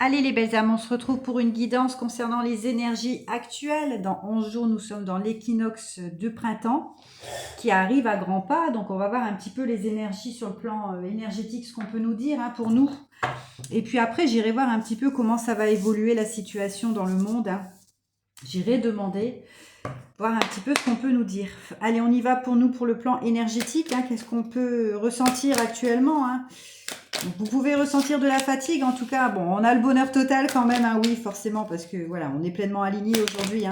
Allez les belles âmes, on se retrouve pour une guidance concernant les énergies actuelles. Dans 11 jours, nous sommes dans l'équinoxe de printemps qui arrive à grands pas. Donc on va voir un petit peu les énergies sur le plan énergétique, ce qu'on peut nous dire pour nous. Et puis après, j'irai voir un petit peu comment ça va évoluer la situation dans le monde. J'irai demander, voir un petit peu ce qu'on peut nous dire. Allez, on y va pour nous pour le plan énergétique. Qu'est-ce qu'on peut ressentir actuellement Vous pouvez ressentir de la fatigue, en tout cas. Bon, on a le bonheur total quand même, oui, forcément, parce que voilà, on est pleinement alignés aujourd'hui.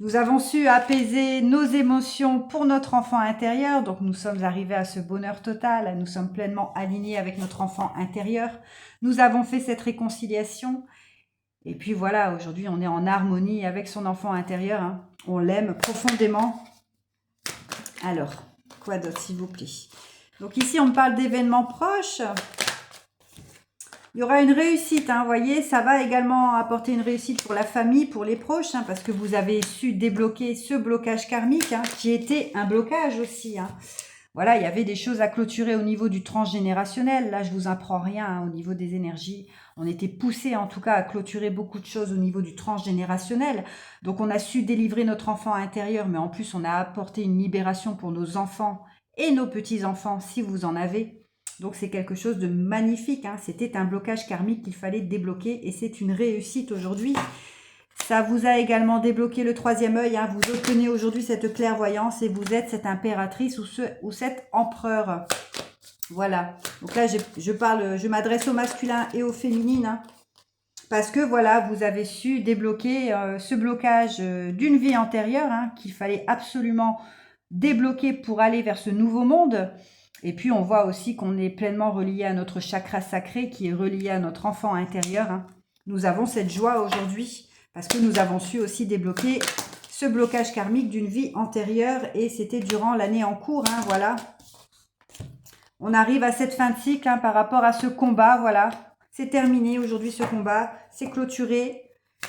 Nous avons su apaiser nos émotions pour notre enfant intérieur, donc nous sommes arrivés à ce bonheur total, nous sommes pleinement alignés avec notre enfant intérieur. Nous avons fait cette réconciliation, et puis voilà, aujourd'hui on est en harmonie avec son enfant intérieur, on l'aime profondément. Alors, quoi d'autre s'il vous plaît? Donc ici, on me parle d'événements proches. Il y aura une réussite, vous voyez, ça va également apporter une réussite pour la famille, pour les proches, parce que vous avez su débloquer ce blocage karmique, qui était un blocage aussi. Voilà, il y avait des choses à clôturer au niveau du transgénérationnel. Là, je vous apprends rien au niveau des énergies. On était poussé en tout cas à clôturer beaucoup de choses au niveau du transgénérationnel. Donc, on a su délivrer notre enfant intérieur, mais en plus, on a apporté une libération pour nos enfants et nos petits-enfants, si vous en avez. Donc, c'est quelque chose de magnifique. C'était un blocage karmique qu'il fallait débloquer et c'est une réussite aujourd'hui. Ça vous a également débloqué le troisième œil. Vous obtenez aujourd'hui cette clairvoyance et vous êtes cette impératrice ou cet empereur. Voilà. Donc là, je m'adresse au masculin et au féminin. Parce que voilà, vous avez su débloquer ce blocage d'une vie antérieure qu'il fallait absolument débloquer pour aller vers ce nouveau monde. Et puis, on voit aussi qu'on est pleinement relié à notre chakra sacré qui est relié à notre enfant intérieur. Nous avons cette joie aujourd'hui parce que nous avons su aussi débloquer ce blocage karmique d'une vie antérieure et c'était durant l'année en cours, voilà. On arrive à cette fin de cycle par rapport à ce combat, voilà. C'est terminé aujourd'hui ce combat, c'est clôturé.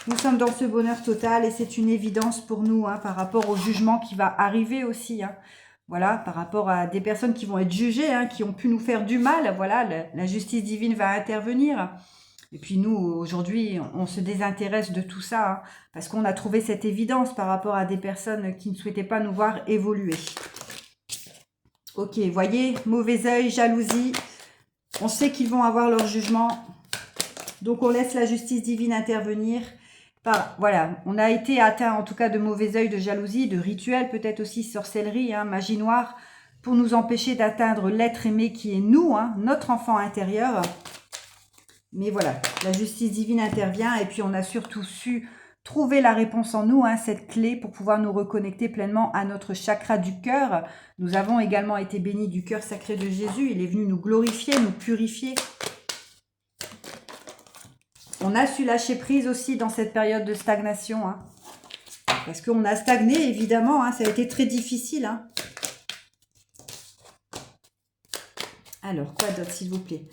Nous sommes dans ce bonheur total et c'est une évidence pour nous par rapport au jugement qui va arriver aussi. Voilà, par rapport à des personnes qui vont être jugées, qui ont pu nous faire du mal. Voilà, la justice divine va intervenir. Et puis nous, aujourd'hui, on se désintéresse de tout ça parce qu'on a trouvé cette évidence par rapport à des personnes qui ne souhaitaient pas nous voir évoluer. Ok, voyez, mauvais œil, jalousie. On sait qu'ils vont avoir leur jugement. Donc, on laisse la justice divine intervenir. Voilà, on a été atteint en tout cas de mauvais œil, de jalousie, de rituels, peut-être aussi sorcellerie, magie noire, pour nous empêcher d'atteindre l'être aimé qui est nous, notre enfant intérieur. Mais voilà, la justice divine intervient et puis on a surtout su trouver la réponse en nous, cette clé pour pouvoir nous reconnecter pleinement à notre chakra du cœur. Nous avons également été bénis du cœur sacré de Jésus. Il est venu nous glorifier, nous purifier. On a su lâcher prise aussi dans cette période de stagnation. Parce qu'on a stagné, évidemment. Ça a été très difficile. Alors, quoi d'autre, s'il vous plaît?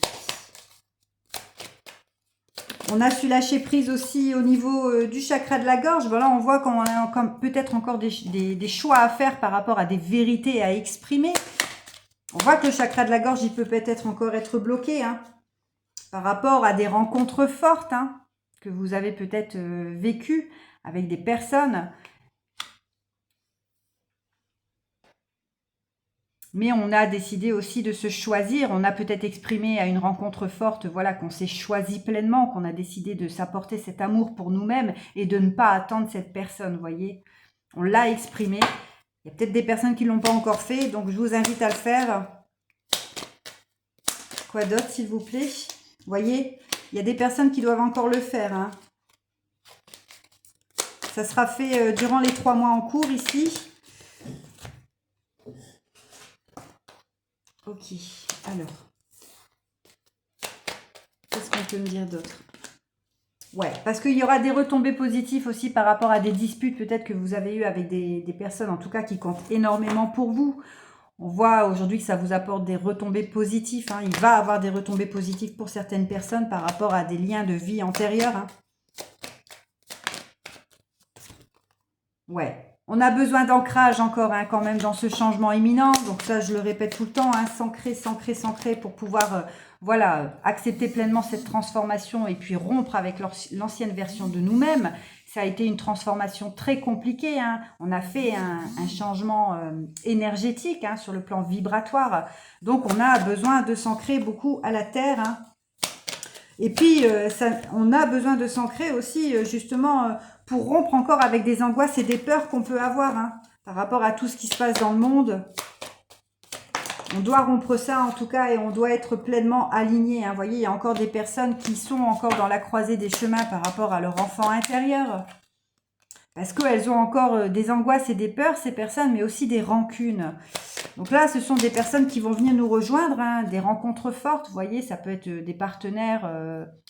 On a su lâcher prise aussi au niveau du chakra de la gorge. Voilà, on voit qu'on a peut-être encore des choix à faire par rapport à des vérités à exprimer. On voit que le chakra de la gorge, il peut peut-être encore être bloqué par rapport à des rencontres fortes que vous avez peut-être vécues avec des personnes. Mais on a décidé aussi de se choisir. On a peut-être exprimé à une rencontre forte, voilà, qu'on s'est choisi pleinement, qu'on a décidé de s'apporter cet amour pour nous-mêmes et de ne pas attendre cette personne, vous voyez. On l'a exprimé. Il y a peut-être des personnes qui ne l'ont pas encore fait, donc je vous invite à le faire. Quoi d'autre, s'il vous plaît? Vous voyez, il y a des personnes qui doivent encore le faire. Ça sera fait durant les 3 mois en cours ici. Ok, alors, qu'est-ce qu'on peut me dire d'autre? Ouais, parce qu'il y aura des retombées positives aussi par rapport à des disputes peut-être que vous avez eues avec des personnes, en tout cas, qui comptent énormément pour vous. On voit aujourd'hui que ça vous apporte des retombées positives. Il va y avoir des retombées positives pour certaines personnes par rapport à des liens de vie antérieurs. Ouais. On a besoin d'ancrage encore quand même dans ce changement imminent. Donc ça, je le répète tout le temps, s'ancrer, s'ancrer, s'ancrer pour pouvoir voilà, accepter pleinement cette transformation et puis rompre avec l'ancienne version de nous-mêmes. Ça a été une transformation très compliquée, hein. On a fait un changement énergétique, hein, sur le plan vibratoire. Donc, on a besoin de s'ancrer beaucoup à la terre, hein. Et puis, on a besoin de s'ancrer aussi, justement, pour rompre encore avec des angoisses et des peurs qu'on peut avoir, hein, par rapport à tout ce qui se passe dans le monde. On doit rompre ça, en tout cas, et on doit être pleinement aligné, hein. Vous voyez, il y a encore des personnes qui sont encore dans la croisée des chemins par rapport à leur enfant intérieur. Parce qu'elles ont encore des angoisses et des peurs, ces personnes, mais aussi des rancunes. Donc là, ce sont des personnes qui vont venir nous rejoindre, hein, des rencontres fortes. Vous voyez, ça peut être des partenaires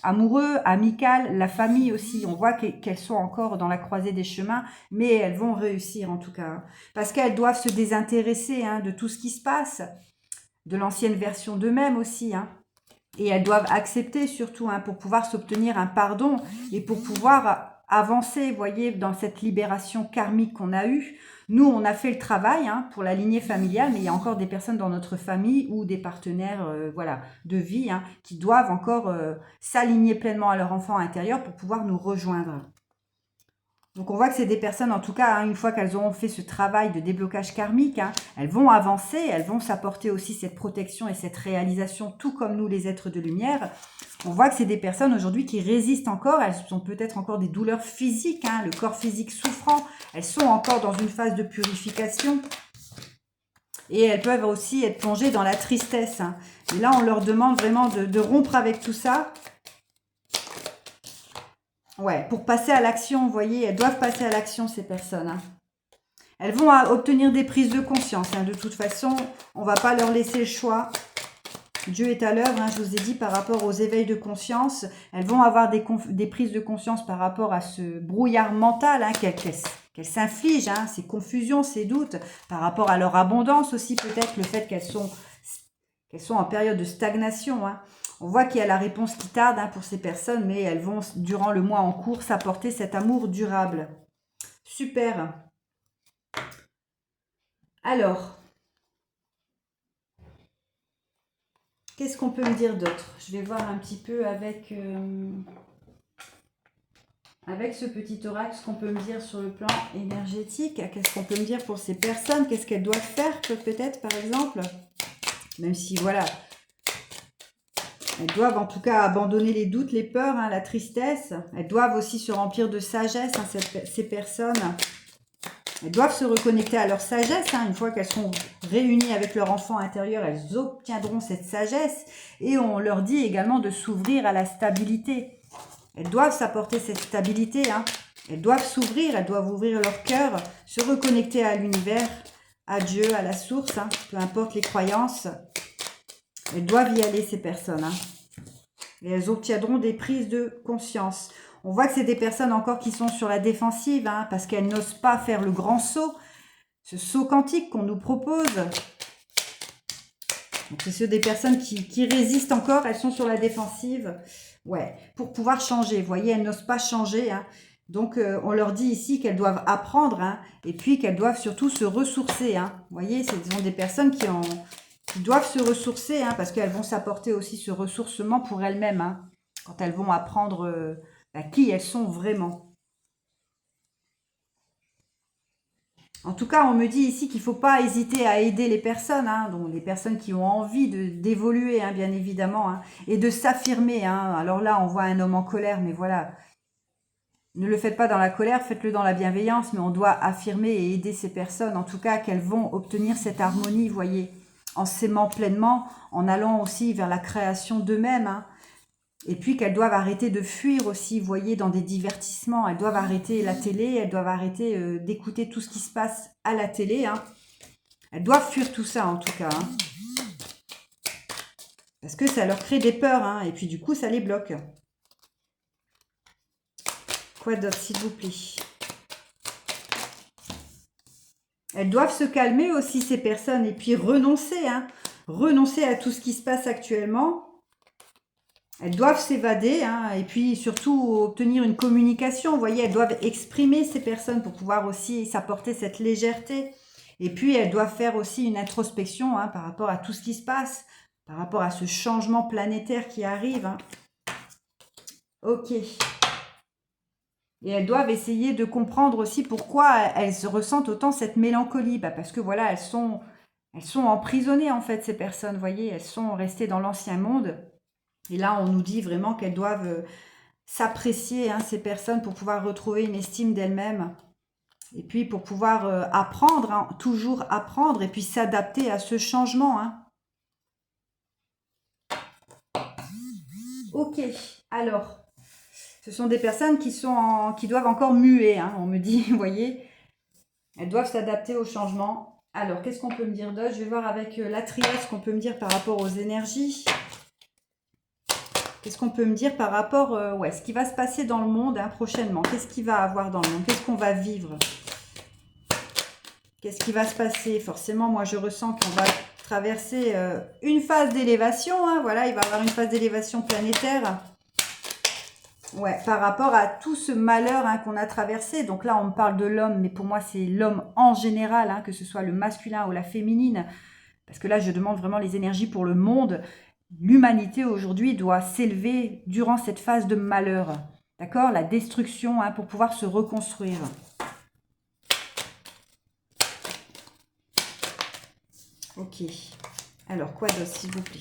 amoureux, amicales, la famille aussi. On voit qu'elles sont encore dans la croisée des chemins, mais elles vont réussir en tout cas, hein. Parce qu'elles doivent se désintéresser, hein, de tout ce qui se passe, de l'ancienne version d'eux-mêmes aussi, hein. Et elles doivent accepter surtout, hein, pour pouvoir s'obtenir un pardon et pour pouvoir avancer, vous voyez, dans cette libération karmique qu'on a eue. Nous, on a fait le travail, hein, pour la lignée familiale, mais il y a encore des personnes dans notre famille ou des partenaires voilà, de vie, hein, qui doivent encore s'aligner pleinement à leur enfant intérieur pour pouvoir nous rejoindre. Donc on voit que c'est des personnes, en tout cas, hein, une fois qu'elles auront fait ce travail de déblocage karmique, hein, elles vont avancer, elles vont s'apporter aussi cette protection et cette réalisation, tout comme nous les êtres de lumière. On voit que c'est des personnes aujourd'hui qui résistent encore, elles ont peut-être encore des douleurs physiques, hein, le corps physique souffrant, elles sont encore dans une phase de purification. Et elles peuvent aussi être plongées dans la tristesse, hein. Et là, on leur demande vraiment de rompre avec tout ça. Ouais, pour passer à l'action, vous voyez, elles doivent passer à l'action, ces personnes, hein. Elles vont obtenir des prises de conscience, hein. De toute façon, on ne va pas leur laisser le choix. Dieu est à l'œuvre, hein, je vous ai dit, par rapport aux éveils de conscience. Elles vont avoir des prises de conscience par rapport à ce brouillard mental, hein, qu'elles s'infligent, hein, ces confusions, ces doutes, par rapport à leur abondance aussi, peut-être le fait qu'elles sont en période de stagnation, hein. On voit qu'il y a la réponse qui tarde, hein, pour ces personnes, mais elles vont, durant le mois en cours, s'apporter cet amour durable. Super. Alors, qu'est-ce qu'on peut me dire d'autre? Je vais voir un petit peu avec ce petit oracle, ce qu'on peut me dire sur le plan énergétique. Qu'est-ce qu'on peut me dire pour ces personnes? Qu'est-ce qu'elles doivent faire, peut-être, par exemple? Même si, voilà, elles doivent en tout cas abandonner les doutes, les peurs, hein, la tristesse. Elles doivent aussi se remplir de sagesse, hein, ces personnes. Elles doivent se reconnecter à leur sagesse, hein. Une fois qu'elles sont réunies avec leur enfant intérieur, elles obtiendront cette sagesse. Et on leur dit également de s'ouvrir à la stabilité. Elles doivent s'apporter cette stabilité, hein. Elles doivent s'ouvrir, elles doivent ouvrir leur cœur, se reconnecter à l'univers, à Dieu, à la source, hein, peu importe les croyances. Elles doivent y aller, ces personnes, hein. Et elles obtiendront des prises de conscience. On voit que c'est des personnes encore qui sont sur la défensive, hein, parce qu'elles n'osent pas faire le grand saut, ce saut quantique qu'on nous propose. Donc c'est des personnes qui résistent encore, elles sont sur la défensive. Ouais, pour pouvoir changer, vous voyez, elles n'osent pas changer, hein. Donc on leur dit ici qu'elles doivent apprendre, hein, et puis qu'elles doivent surtout se ressourcer, hein. Vous voyez, ce sont des personnes qui doivent se ressourcer, hein, parce qu'elles vont s'apporter aussi ce ressourcement pour elles-mêmes, hein, quand elles vont apprendre qui elles sont vraiment. En tout cas, on me dit ici qu'il ne faut pas hésiter à aider les personnes, hein, donc les personnes qui ont envie d'évoluer, hein, bien évidemment, hein, et de s'affirmer, hein. Alors là, on voit un homme en colère, mais voilà, ne le faites pas dans la colère, faites-le dans la bienveillance, mais on doit affirmer et aider ces personnes, en tout cas, qu'elles vont obtenir cette harmonie, vous voyez, en s'aimant pleinement, en allant aussi vers la création d'eux-mêmes, hein. Et puis qu'elles doivent arrêter de fuir aussi, vous voyez, dans des divertissements. Elles doivent arrêter la télé, elles doivent arrêter d'écouter tout ce qui se passe à la télé, hein. Elles doivent fuir tout ça, en tout cas, hein. Parce que ça leur crée des peurs, hein, et puis du coup, ça les bloque. Quoi d'autre, s'il vous plaît? Elles doivent se calmer aussi, ces personnes, et puis renoncer, hein. Renoncer à tout ce qui se passe actuellement. Elles doivent s'évader, hein, et puis surtout obtenir une communication. Vous voyez, elles doivent exprimer ces personnes pour pouvoir aussi s'apporter cette légèreté. Et puis, elles doivent faire aussi une introspection, hein, par rapport à tout ce qui se passe, par rapport à ce changement planétaire qui arrive. Hein. Ok. Et elles doivent essayer de comprendre aussi pourquoi elles ressentent autant cette mélancolie. Bah parce que voilà, elles sont emprisonnées en fait, ces personnes, vous voyez, elles sont restées dans l'ancien monde. Et là, on nous dit vraiment qu'elles doivent s'apprécier, hein, ces personnes, pour pouvoir retrouver une estime d'elles-mêmes. Et puis pour pouvoir apprendre, hein, toujours apprendre, et puis s'adapter à ce changement. Hein. Ok, alors, ce sont des personnes qui doivent encore muer, hein, on me dit, vous voyez. Elles doivent s'adapter au changement. Alors, qu'est-ce qu'on peut me dire d'autre? Je vais voir avec la triade ce qu'on peut me dire par rapport aux énergies. Qu'est-ce qu'on peut me dire par rapport ce qui va se passer dans le monde, hein, prochainement? Qu'est-ce qu'il va avoir dans le monde? Qu'est-ce qu'on va vivre? Qu'est-ce qui va se passer? Forcément, moi, je ressens qu'on va traverser une phase d'élévation. Hein, voilà, il va y avoir une phase d'élévation planétaire. Ouais, par rapport à tout ce malheur, hein, qu'on a traversé. Donc là, on me parle de l'homme, mais pour moi, c'est l'homme en général, hein, que ce soit le masculin ou la féminine. Parce que là, je demande vraiment les énergies pour le monde. L'humanité aujourd'hui doit s'élever durant cette phase de malheur. D'accord? La destruction, hein, pour pouvoir se reconstruire. Ok. Alors, quoi d'autre, s'il vous plaît?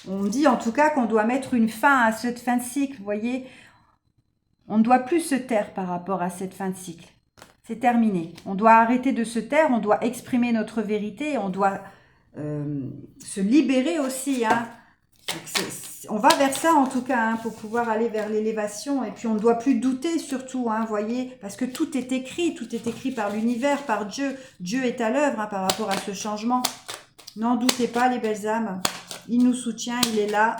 On me dit en tout cas qu'on doit mettre une fin à cette fin de cycle, vous voyez. On ne doit plus se taire par rapport à cette fin de cycle. C'est terminé. On doit arrêter de se taire, on doit exprimer notre vérité, on doit se libérer aussi. Hein. Donc on va vers ça en tout cas, hein, pour pouvoir aller vers l'élévation. Et puis on ne doit plus douter surtout, hein, voyez, parce que tout est écrit par l'univers, par Dieu. Dieu est à l'œuvre, hein, par rapport à ce changement. N'en doutez pas, les belles âmes. Il nous soutient, il est là.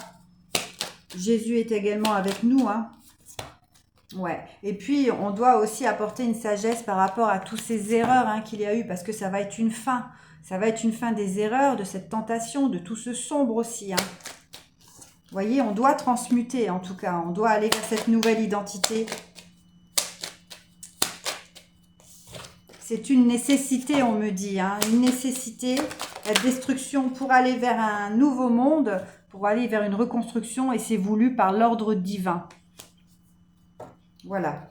Jésus est également avec nous. Hein. Ouais. Et puis, on doit aussi apporter une sagesse par rapport à toutes ces erreurs, hein, qu'il y a eu, parce que ça va être une fin. Ça va être une fin des erreurs, de cette tentation, de tout ce sombre aussi. Hein. Vous voyez, on doit transmuter en tout cas. On doit aller vers cette nouvelle identité. C'est une nécessité, on me dit. Hein, une nécessité. La destruction pour aller vers un nouveau monde, pour aller vers une reconstruction, et c'est voulu par l'ordre divin. Voilà.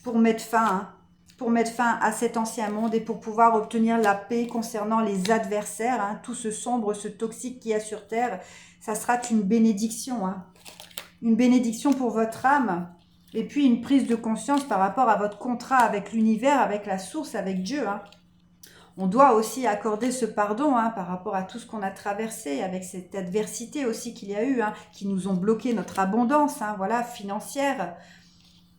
Pour mettre fin à cet ancien monde et pour pouvoir obtenir la paix concernant les adversaires, hein, tout ce sombre, ce toxique qu'il y a sur Terre, ça sera une bénédiction. Hein. Une bénédiction pour votre âme. Et puis une prise de conscience par rapport à votre contrat avec l'univers, avec la source, avec Dieu. Hein. On doit aussi accorder ce pardon, hein, par rapport à tout ce qu'on a traversé, avec cette adversité aussi qu'il y a eu, hein, qui nous ont bloqué notre abondance, hein, voilà, financière.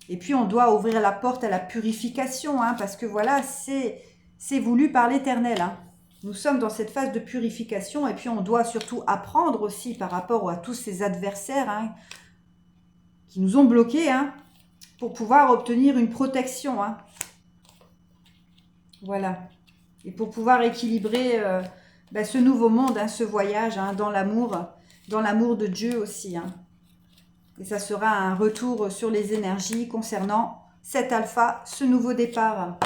Et puis on doit ouvrir la porte à la purification, hein, parce que voilà, c'est voulu par l'Éternel. Hein. Nous sommes dans cette phase de purification, et puis on doit surtout apprendre aussi par rapport à tous ces adversaires, hein, qui nous ont bloqués, hein, pour pouvoir obtenir une protection. Hein. Voilà. Et pour pouvoir équilibrer ce nouveau monde, hein, ce voyage, hein, dans l'amour de Dieu aussi. Hein. Et ça sera un retour sur les énergies concernant cet alpha, ce nouveau départ.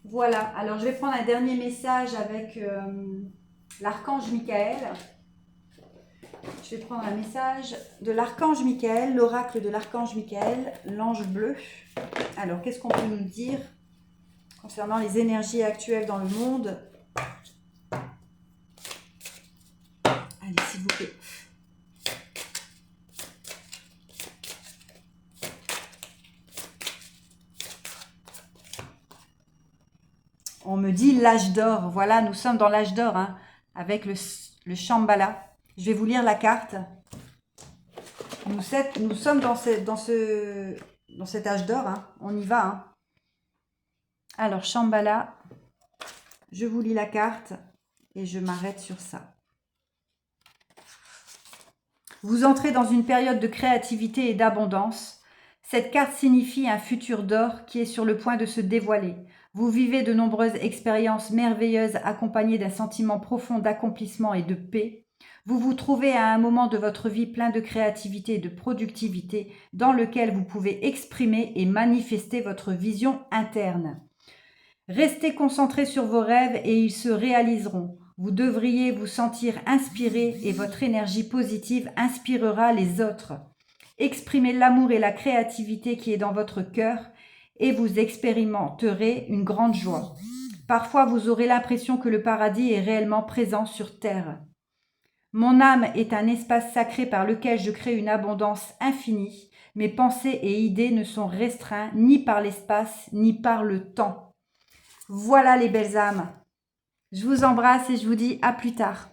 Voilà, alors je vais prendre un dernier message avec l'archange Michael. Je vais prendre un message de l'archange Michael, l'oracle de l'archange Michael, l'ange bleu. Alors, qu'est-ce qu'on peut nous dire concernant les énergies actuelles dans le monde? Allez, s'il vous plaît. On me dit l'âge d'or. Voilà, nous sommes dans l'âge d'or, hein, avec le Shambhala. Je vais vous lire la carte. Nous sommes dans cet âge d'or. Hein. On y va. Hein. Alors, Shambhala, je vous lis la carte et je m'arrête sur ça. Vous entrez dans une période de créativité et d'abondance. Cette carte signifie un futur d'or qui est sur le point de se dévoiler. Vous vivez de nombreuses expériences merveilleuses accompagnées d'un sentiment profond d'accomplissement et de paix. Vous vous trouvez à un moment de votre vie plein de créativité et de productivité dans lequel vous pouvez exprimer et manifester votre vision interne. Restez concentré sur vos rêves et ils se réaliseront. Vous devriez vous sentir inspiré et votre énergie positive inspirera les autres. Exprimez l'amour et la créativité qui est dans votre cœur et vous expérimenterez une grande joie. Parfois, vous aurez l'impression que le paradis est réellement présent sur terre. Mon âme est un espace sacré par lequel je crée une abondance infinie. Mes pensées et idées ne sont restreints ni par l'espace ni par le temps. Voilà les belles âmes. Je vous embrasse et je vous dis à plus tard.